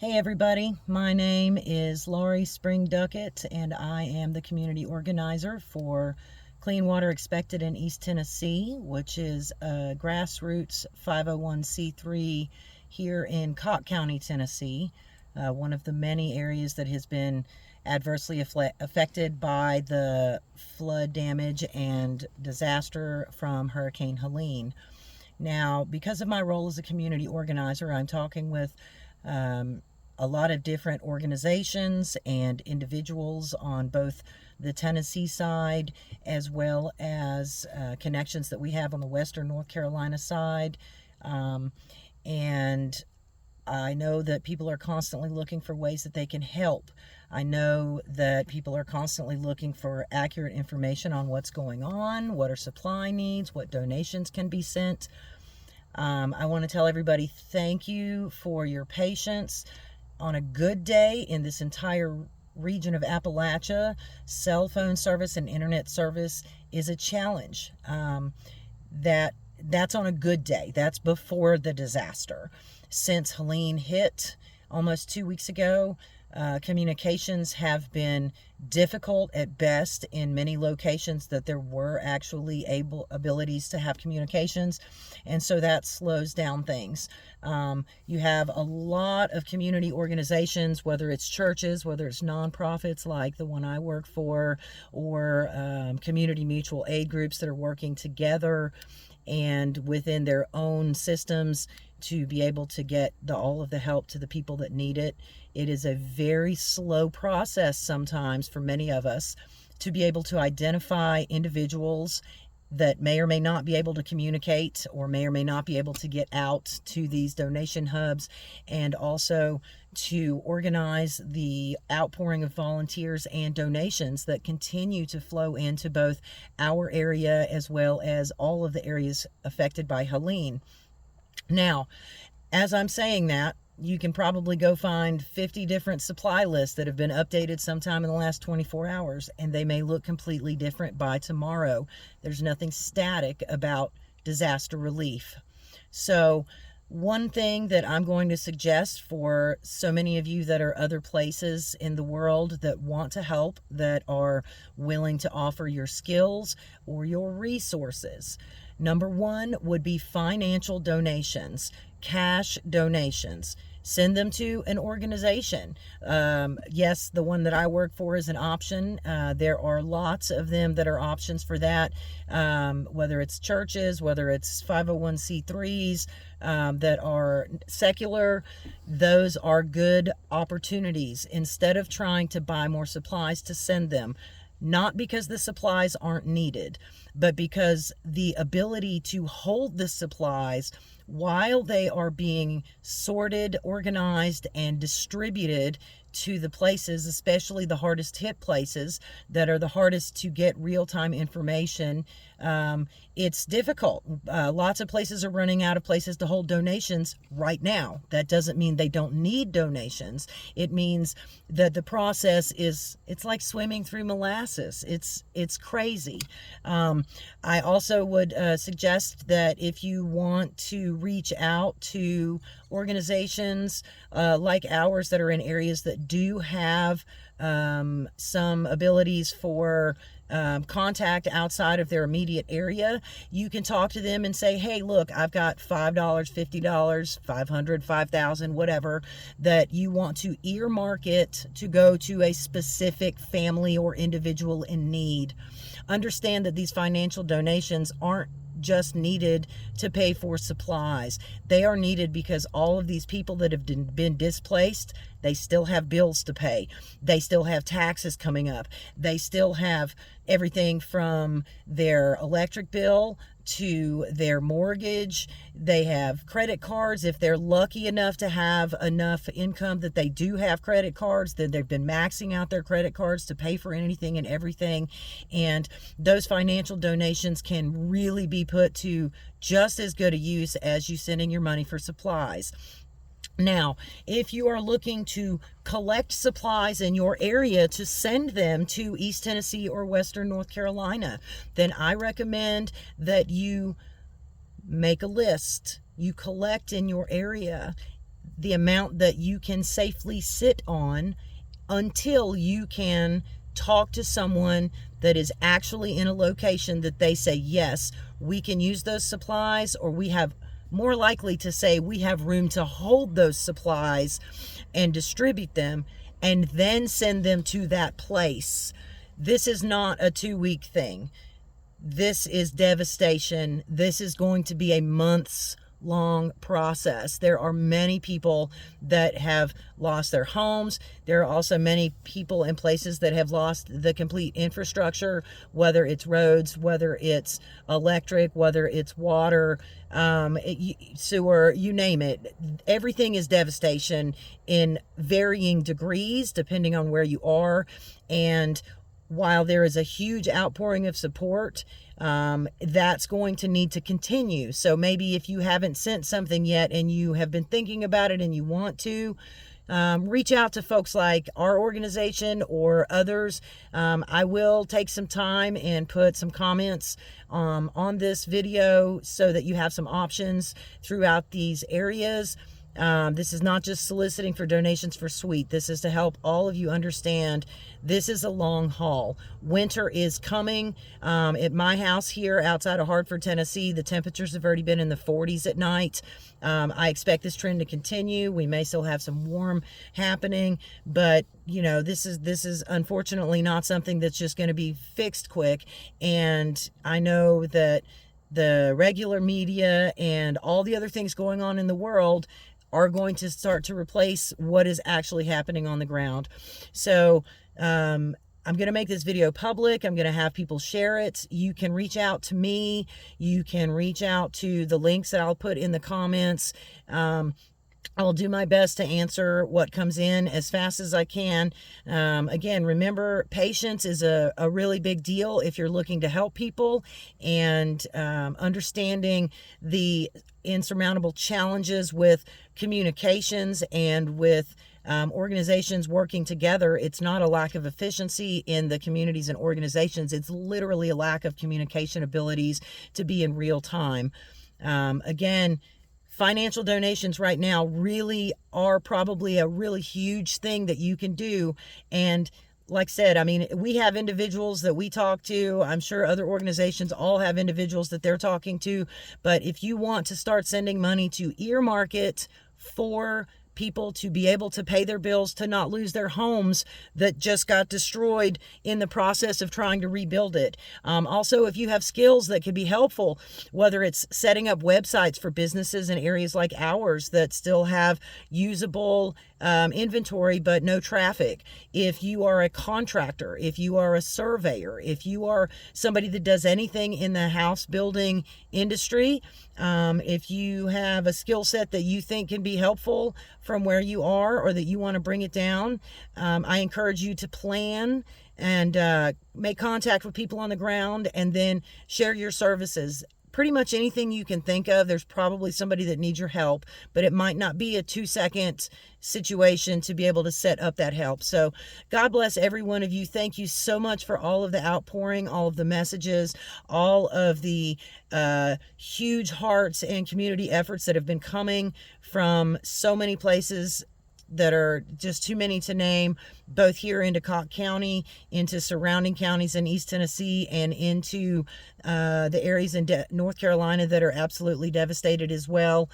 Hey everybody, my name is Laurie Spring Duckett and I am the community organizer for Clean Water Expected in East Tennessee, which is a grassroots 501c3 here in Cocke County, Tennessee, one of the many areas that has been adversely affected by the flood damage and disaster from Hurricane Helene. Now, because of my role as a community organizer, I'm talking with a lot of different organizations and individuals on both the Tennessee side as well as connections that we have on the Western North Carolina side. And I know that people are constantly looking for ways that they can help. I know that people are constantly looking for accurate information on what's going on, what are supply needs, what donations can be sent. I want to tell everybody thank you for your patience. On a good day in this entire region of Appalachia, cell phone service and internet service is a challenge. That's on a good day. That's before the disaster. Since Helene hit almost 2 weeks ago, communications have been difficult at best in many locations that there were actually abilities to have communications, and so that slows down things. You have a lot of community organizations, whether it's churches, whether it's nonprofits like the one I work for, or community mutual aid groups that are working together and within their own systems to be able to get all of the help to the people that need it. It is a very slow process sometimes for many of us to be able to identify individuals that may or may not be able to communicate or may not be able to get out to these donation hubs, and also to organize the outpouring of volunteers and donations that continue to flow into both our area as well as all of the areas affected by Helene. Now, as I'm saying that, you can probably go find 50 different supply lists that have been updated sometime in the last 24 hours, and they may look completely different by tomorrow. There's nothing static about disaster relief. So one thing that I'm going to suggest for so many of you that are other places in the world that want to help, that are willing to offer your skills or your resources, number one would be financial donations, cash donations. Send them to an organization. Yes, the one that I work for is an option. There are lots of them that are options for that, whether it's churches, whether it's 501c3s that are secular. Those are good opportunities. Instead of trying to buy more supplies, to send them. Not because the supplies aren't needed, but because the ability to hold the supplies while they are being sorted, organized, and distributed to the places, especially the hardest hit places that are the hardest to get real-time information, it's difficult. Lots of places are running out of places to hold donations right now. That doesn't mean they don't need donations. It means that the process it's like swimming through molasses. It's crazy. I also would suggest that if you want to reach out to organizations like ours that are in areas that do have some abilities for contact outside of their immediate area, you can talk to them and say, hey, look, I've got $5, $50, $500, $5,000, whatever, that you want to earmark it to go to a specific family or individual in need. Understand that these financial donations aren't just needed to pay for supplies. They are needed because all of these people that have been displaced, they still have bills to pay. They still have taxes coming up. They still have everything from their electric bill to their mortgage. They have credit cards. If they're lucky enough to have enough income that they do have credit cards, then they've been maxing out their credit cards to pay for anything and everything. And those financial donations can really be put to just as good a use as you sending your money for supplies. Now, if you are looking to collect supplies in your area to send them to East Tennessee or Western North Carolina, then I recommend that you make a list. You collect in your area. the amount that you can safely sit on until you can talk to someone that is actually in a location that they say, yes, we can use those supplies, or we have more likely to say we have room to hold those supplies and distribute them, and then send them to that place. This is not a 2-week thing. This is devastation. This is going to be a months long process. There are many people that have lost their homes. There are also many people in places that have lost the complete infrastructure, whether it's roads, whether it's electric, whether it's water, sewer, you name it. Everything is devastation in varying degrees depending on where you are. And while there is a huge outpouring of support, that's going to need to continue. So maybe if you haven't sent something yet and you have been thinking about it and you want to, reach out to folks like our organization or others. I will take some time and put some comments on this video so that you have some options throughout these areas. This is not just soliciting for donations for sweet. This is to help all of you understand this is a long haul. Winter is coming. At my house here outside of Hartford, Tennessee, the temperatures have already been in the 40s at night. I expect this trend to continue. We may still have some warm happening, but you know, this is unfortunately not something that's just going to be fixed quick. And I know that the regular media and all the other things going on in the world are going to start to replace what is actually happening on the ground. So I'm going to make this video public. I'm going to have people share it. You can reach out to me. You can reach out to the links that I'll put in the comments. I'll do my best to answer what comes in as fast as I can. Again, remember, patience is a really big deal if you're looking to help people, and understanding the insurmountable challenges with communications and with organizations working together. It's not a lack of efficiency in the communities and organizations. It's literally a lack of communication abilities to be in real time. Again, financial donations right now really are probably a really huge thing that you can do. And like I said, I mean, we have individuals that we talk to. I'm sure other organizations all have individuals that they're talking to. But if you want to start sending money, to earmark it for people to be able to pay their bills, to not lose their homes that just got destroyed in the process of trying to rebuild it. Also, if you have skills that could be helpful, whether it's setting up websites for businesses in areas like ours that still have usable inventory but no traffic. If you are a contractor, if you are a surveyor, if you are somebody that does anything in the house building industry, if you have a skill set that you think can be helpful from where you are, or that you want to bring it down, I encourage you to plan and make contact with people on the ground, and then share your services. Pretty much anything you can think of, there's probably somebody that needs your help, but it might not be a 2-second situation to be able to set up that help. So God bless every one of you. Thank you so much for all of the outpouring, all of the messages, all of the huge hearts and community efforts that have been coming from so many places that are just too many to name, both here into Cobb County, into surrounding counties in East Tennessee, and into the areas in North Carolina that are absolutely devastated as well.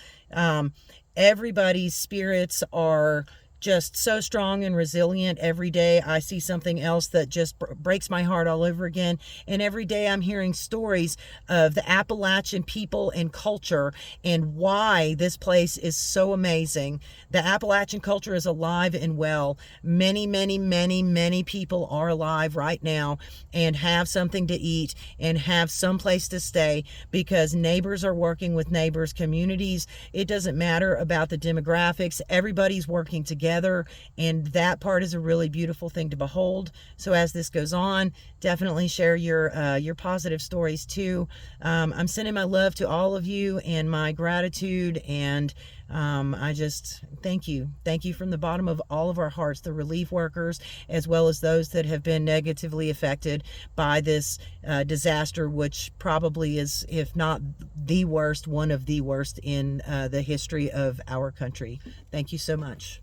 Everybody's spirits are just so strong and resilient. Every day I see something else that just breaks my heart all over again. And every day I'm hearing stories of the Appalachian people and culture, and why this place is so amazing. The Appalachian culture is alive and well. Many, many, many, many people are alive right now and have something to eat and have some place to stay, because neighbors are working with neighbors, communities. It doesn't matter about the demographics. Everybody's working together. together, and that part is a really beautiful thing to behold. So as this goes on, definitely share your positive stories too. I'm sending my love to all of you and my gratitude, and I just thank you from the bottom of all of our hearts, the relief workers as well as those that have been negatively affected by this disaster, which probably is, if not the worst, one of the worst in the history of our country. Thank you so much.